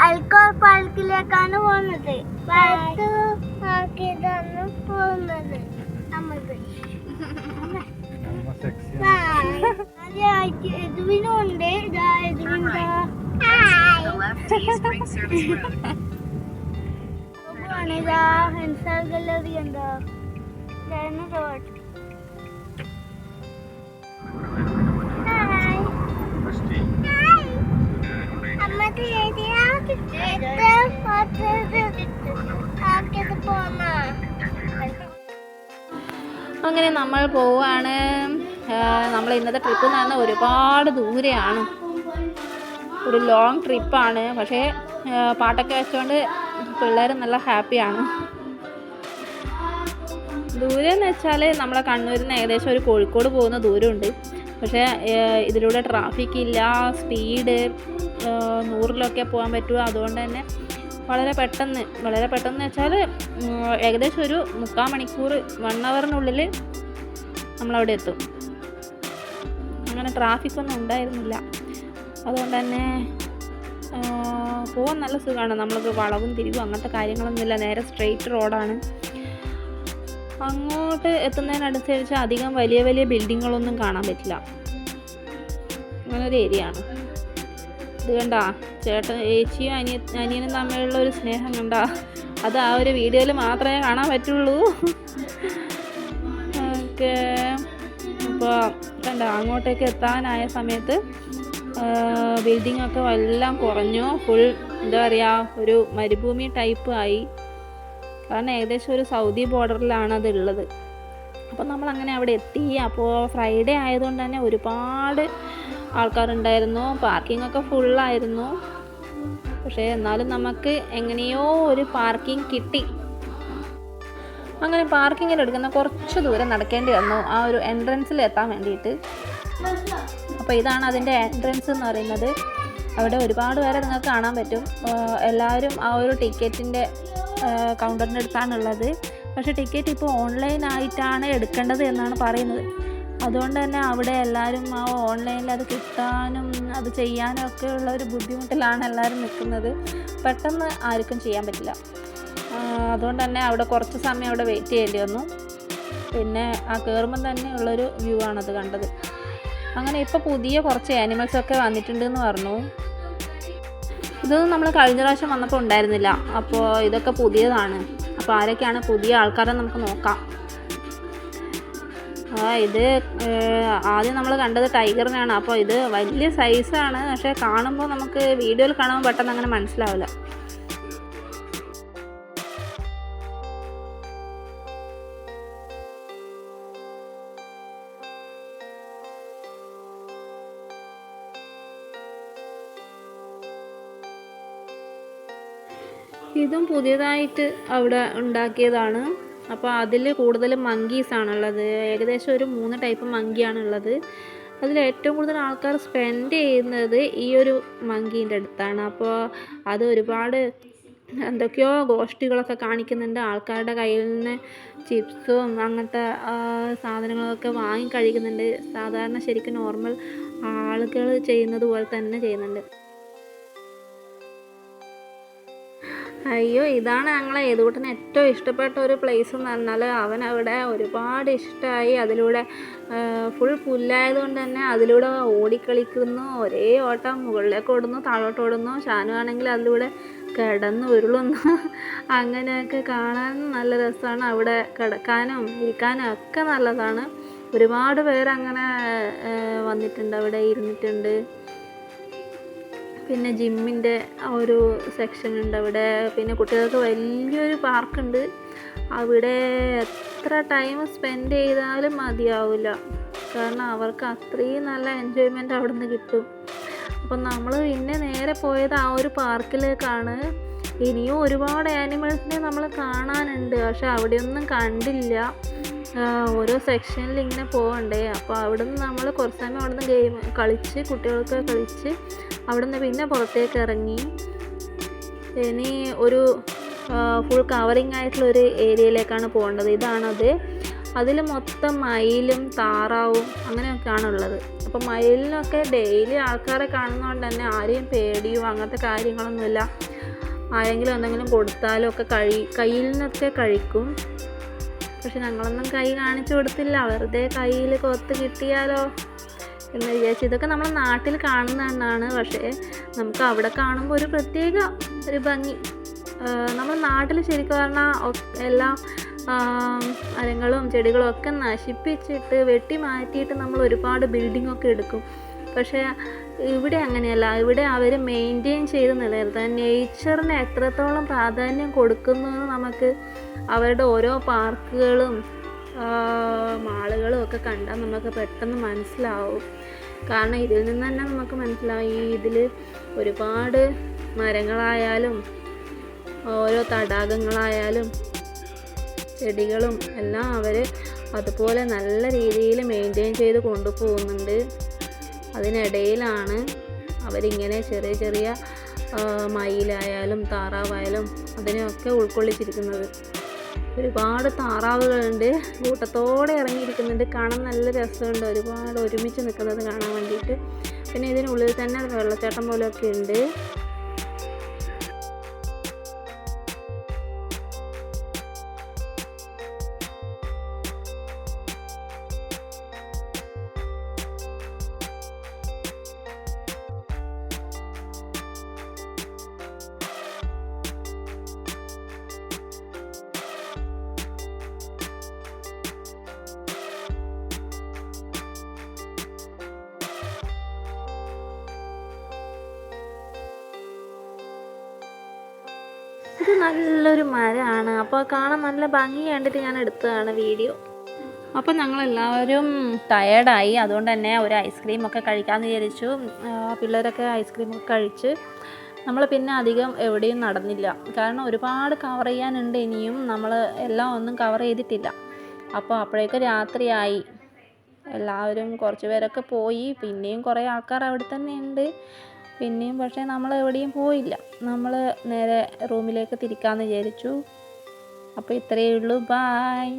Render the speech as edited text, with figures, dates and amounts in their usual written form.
Al Khor പാർക്കിലേക്കാണ് പോകുന്നത്. പോകുന്നത് എതുവിനുണ്ട്. ഹെൻസാർ gallery ഉണ്ടോ? റോഡ്. അങ്ങനെ നമ്മൾ പോവാണ്. നമ്മൾ ഇന്നത്തെ ട്രിപ്പ് എന്ന് പറഞ്ഞാൽ ഒരുപാട് ദൂരെയാണ്, ഒരു ലോങ് ട്രിപ്പാണ്. പക്ഷേ പാട്ടൊക്കെ വെച്ചുകൊണ്ട് പിള്ളേർ നല്ല ഹാപ്പിയാണ്. ദൂരെന്ന് വെച്ചാൽ നമ്മളെ കണ്ണൂരിൽ നിന്ന് ഏകദേശം ഒരു കോഴിക്കോട് പോകുന്ന ദൂരമുണ്ട്. പക്ഷേ ഇതിലൂടെ ട്രാഫിക് ഇല്ല, സ്പീഡ് 100-ലൊക്കെ പോകാൻ പറ്റുക. അതുകൊണ്ട് തന്നെ വളരെ പെട്ടെന്ന് വെച്ചാൽ ഏകദേശം ഒരു 3/4 മണിക്കൂർ 1 ഹവറിനുള്ളിൽ നമ്മളവിടെ എത്തും. അങ്ങനെ ട്രാഫിക്കൊന്നും ഉണ്ടായിരുന്നില്ല. അതുകൊണ്ട് തന്നെ പോകാൻ നല്ല സുഖമാണ്. നമ്മൾക്ക് വളവും തിരിവും അങ്ങനത്തെ കാര്യങ്ങളൊന്നുമില്ല, നേരെ സ്ട്രെയിറ്റ് റോഡാണ്. അങ്ങോട്ട് എത്തുന്നതിനനുസരിച്ച് അധികം വലിയ വലിയ ബിൽഡിങ്ങുകളൊന്നും കാണാൻ പറ്റില്ല. അങ്ങനെ ഒരു ഏരിയ ആണ് ഇത്. കണ്ടാ ചേച്ചിയും അനിയനും തമ്മിലുള്ള ഒരു സ്നേഹം കണ്ടാ, അത് ആ ഒരു വീഡിയോയിൽ മാത്രമേ കാണാൻ പറ്റുള്ളൂ. ഓക്കെ, അപ്പോൾ കണ്ടാ അങ്ങോട്ടേക്ക് എത്താനായ സമയത്ത് ബിൽഡിങ്ങൊക്കെ എല്ലാം കുറഞ്ഞു. ഫുൾ എന്താ പറയുക, ഒരു മരുഭൂമി ടൈപ്പ് ആയി. കാരണം ഏകദേശം ഒരു സൗദി ബോർഡറിലാണ് അതുള്ളത്. അപ്പോൾ നമ്മളങ്ങനെ അവിടെ എത്തി. അപ്പോൾ ഫ്രൈഡേ ആയതുകൊണ്ട് തന്നെ ഒരുപാട് ആൾക്കാരുണ്ടായിരുന്നു. പാർക്കിംഗ് ഒക്കെ ഫുള്ളായിരുന്നു. പക്ഷേ എന്നാലും നമുക്ക് എങ്ങനെയോ ഒരു പാർക്കിംഗ് കിട്ടി. അങ്ങനെ പാർക്കിങ്ങിൽ എടുക്കുന്ന കുറച്ച് ദൂരം നടക്കേണ്ടി വന്നു ആ ഒരു എൻട്രൻസിൽ എത്താൻ വേണ്ടിയിട്ട്. അപ്പോൾ ഇതാണ് അതിൻ്റെ എൻട്രൻസ് എന്ന് പറയുന്നത്. അവിടെ ഒരുപാട് പേരെ നിങ്ങൾക്ക് കാണാൻ പറ്റും. എല്ലാവരും ആ ഒരു ടിക്കറ്റിൻ്റെ കൗണ്ടറിൻ്റെ അടുത്താണുള്ളത്. പക്ഷേ ടിക്കറ്റ് ഇപ്പോൾ ഓൺലൈനായിട്ടാണ് എടുക്കേണ്ടത് എന്നാണ് പറയുന്നത്. അതുകൊണ്ട് തന്നെ അവിടെ എല്ലാവരും ആ ഓൺലൈനിൽ അത് കിട്ടാനും അത് ചെയ്യാനും ഒക്കെ ഉള്ള ഒരു ബുദ്ധിമുട്ടിലാണ് എല്ലാവരും നിൽക്കുന്നത്. പെട്ടെന്ന് ആർക്കും ചെയ്യാൻ പറ്റില്ല. അതുകൊണ്ട് തന്നെ അവിടെ കുറച്ച് സമയം അവിടെ വെയിറ്റ് ചെയ്യേണ്ടി വന്നു. പിന്നെ ആ കയറുമ്പം തന്നെ ഉള്ളൊരു വ്യൂ ആണത് കണ്ടത്. അങ്ങനെ ഇപ്പോൾ പുതിയ കുറച്ച് ആനിമൽസൊക്കെ വന്നിട്ടുണ്ടെന്ന് പറഞ്ഞു. ഇതൊന്നും നമ്മൾ കഴിഞ്ഞ പ്രാവശ്യം വന്നപ്പോൾ ഉണ്ടായിരുന്നില്ല. അപ്പോൾ ഇതൊക്കെ പുതിയതാണ്. അപ്പോൾ ആരൊക്കെയാണ് പുതിയ ആൾക്കാരെ നമുക്ക് നോക്കാം. ഇത് ആദ്യം നമ്മൾ കണ്ടത് ടൈഗറിനാണ്. അപ്പോൾ ഇത് വലിയ സൈസാണ്. പക്ഷേ കാണുമ്പോൾ നമുക്ക് വീഡിയോയിൽ കാണുമ്പോൾ പെട്ടെന്ന് അങ്ങനെ മനസ്സിലാവില്ല. ഇതും പുതിയതായിട്ട് അവിടെ ഉണ്ടാക്കിയതാണ്. അപ്പോൾ അതിൽ കൂടുതൽ മങ്കീസാണുള്ളത്. ഏകദേശം ഒരു 3 ടൈപ്പ് മങ്കിയാണുള്ളത്. അതിൽ ഏറ്റവും കൂടുതൽ ആൾക്കാർ സ്പെൻഡ് ചെയ്യുന്നത് ഈ ഒരു മങ്കീൻ്റെ അടുത്താണ്. അപ്പോൾ അത് ഒരുപാട് എന്തൊക്കെയോ ഗോഷ്ഠികളൊക്കെ കാണിക്കുന്നുണ്ട്. ആൾക്കാരുടെ കയ്യിൽ നിന്ന് ചിപ്സും അങ്ങനത്തെ സാധനങ്ങളൊക്കെ വാങ്ങി കഴിക്കുന്നുണ്ട്. സാധാരണ ശരിക്കും നോർമൽ ആളുകൾ ചെയ്യുന്നത് പോലെ തന്നെ ചെയ്യുന്നുണ്ട്. അയ്യോ, ഇതാണ് ഞങ്ങളെ ഏതൂട്ടന് ഏറ്റവും ഇഷ്ടപ്പെട്ട ഒരു പ്ലേസ് എന്ന് പറഞ്ഞാൽ. അവനവിടെ ഒരുപാട് ഇഷ്ടമായി. അതിലൂടെ ഫുൾ പുല്ലായതുകൊണ്ട് തന്നെ അതിലൂടെ ഓടിക്കളിക്കുന്നു. ഒരേ ഓട്ടം, മുകളിലേക്ക് ഓടുന്നു, താഴോട്ട് ഓടുന്നു. ഷാനു ആണെങ്കിൽ അതിലൂടെ കിടന്ന് ഉരുളുന്നു. അങ്ങനെയൊക്കെ കാണാൻ നല്ല രസമാണ്. അവിടെ കിടക്കാനും ഇരിക്കാനും ഒക്കെ നല്ലതാണ്. ഒരുപാട് പേരങ്ങനെ വന്നിട്ടുണ്ട്, അവിടെ ഇരുന്നിട്ടുണ്ട്. പിന്നെ ജിമ്മിൻ്റെ ഒരു സെക്ഷൻ ഉണ്ട് അവിടെ. പിന്നെ കുട്ടികൾക്ക് വലിയൊരു പാർക്കുണ്ട്. അവിടെ എത്ര ടൈം സ്പെൻഡ് ചെയ്താലും മതിയാവില്ല. കാരണം അവർക്ക് അത്രയും നല്ല എൻജോയ്മെൻറ്റ് അവിടെ നിന്ന് കിട്ടും. അപ്പം നമ്മൾ പിന്നെ നേരെ പോയത് ആ ഒരു പാർക്കിലേക്കാണ്. ഇനിയും ഒരുപാട് ആനിമൽസിനെ നമ്മൾ കാണാനുണ്ട്. പക്ഷെ അവിടെയൊന്നും കണ്ടില്ല. ഓരോ സെക്ഷനിൽ ഇങ്ങനെ പോകണ്ടേ. അപ്പോൾ അവിടെ നിന്ന് നമ്മൾ കുറച്ച് സമയം അവിടെ നിന്ന് ഗെയിം കളിച്ച്, കുട്ടികൾക്ക് കളിച്ച് അവിടെ നിന്ന് പിന്നെ പുറത്തേക്ക് ഇറങ്ങി. ഇനി ഒരു ഫുൾ കവറിങ് ആയിട്ടുള്ളൊരു ഏരിയയിലേക്കാണ് പോകേണ്ടത്. ഇതാണത്. അതിൽ മൊത്തം മയിലും താറാവും അങ്ങനെയൊക്കെയാണ് ഉള്ളത്. അപ്പം മയിലിനൊക്കെ ഡെയിലി ആൾക്കാരെ കാണുന്നതുകൊണ്ട് തന്നെ ആരെയും പേടിയോ അങ്ങനത്തെ കാര്യങ്ങളൊന്നുമില്ല. ആരെങ്കിലും എന്തെങ്കിലും കൊടുത്താലും ഒക്കെ കയ്യിൽ നിന്നൊക്കെ കഴിക്കും. പക്ഷെ ഞങ്ങളൊന്നും കൈ കാണിച്ചു കൊടുത്തില്ല, വെറുതെ കയ്യിൽ കൊത്ത് കിട്ടിയാലോ എന്ന് വിചാരിച്ചു. ഇതൊക്കെ നമ്മുടെ നാട്ടിൽ കാണുന്നതാണ്. പക്ഷേ നമുക്ക് അവിടെ കാണുമ്പോൾ ഒരു പ്രത്യേക ഒരു ഭംഗി. നമ്മുടെ നാട്ടിൽ ശരിക്കും പറഞ്ഞാൽ എല്ലാ മരങ്ങളും ചെടികളും ഒക്കെ നശിപ്പിച്ചിട്ട് വെട്ടി മാറ്റിയിട്ട് നമ്മൾ ഒരുപാട് ബിൽഡിങ്ങൊക്കെ എടുക്കും. പക്ഷേ ഇവിടെ അങ്ങനെയല്ല. ഇവിടെ അവർ മെയിൻറ്റെയിൻ ചെയ്ത് നിലനിർത്താൻ നേച്ചറിന് എത്രത്തോളം പ്രാധാന്യം കൊടുക്കുന്നു എന്ന് നമുക്ക് അവരുടെ ഓരോ പാർക്കുകളും മാളുകളും ഒക്കെ കണ്ടാൽ നമുക്ക് പെട്ടെന്ന് മനസ്സിലാവും. കാരണം ഇതിൽ നിന്ന് തന്നെ നമുക്ക് മനസ്സിലാവും. ഇതിൽ ഒരുപാട് മരങ്ങളായാലും ഓരോ തടാകങ്ങളായാലും ചെടികളും എല്ലാം അവർ അതുപോലെ നല്ല രീതിയിൽ മെയിൻറ്റെയിൻ ചെയ്ത് കൊണ്ടുപോകുന്നുണ്ട്. അതിനിടയിലാണ് അവരിങ്ങനെ ചെറിയ ചെറിയ മയിലായാലും താറാവായാലും അതിനെയൊക്കെ ഉൾക്കൊള്ളിച്ചിരിക്കുന്നത്. ഒരുപാട് താറാവുകളുണ്ട്, കൂട്ടത്തോടെ ഇറങ്ങിയിരിക്കുന്നുണ്ട്. കാണാൻ നല്ല രസമുണ്ട്, ഒരുപാട് ഒരുമിച്ച് നിൽക്കുന്നത് കാണാൻ വേണ്ടിയിട്ട്. പിന്നെ ഇതിനുള്ളിൽ തന്നെ വെള്ളച്ചാട്ടം പോലെയൊക്കെ ഉണ്ട്. ഇത് നല്ലൊരു മരമാണ്. അപ്പോൾ കാണാൻ നല്ല ഭംഗി കണ്ടിട്ട് ഞാൻ എടുത്തതാണ് വീഡിയോ. അപ്പോൾ ഞങ്ങളെല്ലാവരും ടയേർഡായി. അതുകൊണ്ട് തന്നെ ഒരു ഐസ്ക്രീമൊക്കെ കഴിക്കാമെന്ന് വിചാരിച്ചു. പിള്ളേരൊക്കെ ഐസ്ക്രീമൊക്കെ കഴിച്ച് നമ്മൾ പിന്നെ അധികം എവിടെയും നടന്നില്ല. കാരണം ഒരുപാട് കവർ ചെയ്യാനുണ്ട് ഇനിയും. നമ്മൾ എല്ലാം ഒന്നും കവർ ചെയ്തിട്ടില്ല. അപ്പോൾ അപ്പോഴേക്കും രാത്രിയായി. എല്ലാവരും കുറച്ച് പേരൊക്കെ പോയി. പിന്നെയും കുറേ ആൾക്കാർ അവിടെ തന്നെ ഉണ്ട്. പിന്നെയും പക്ഷേ നമ്മൾ എവിടെയും പോയില്ല. നമ്മൾ നേരെ റൂമിലേക്ക് തിരിക്കാമെന്ന് വിചാരിച്ചു. അപ്പോൾ ഇത്രയേ ഉള്ളൂ. ബായ്.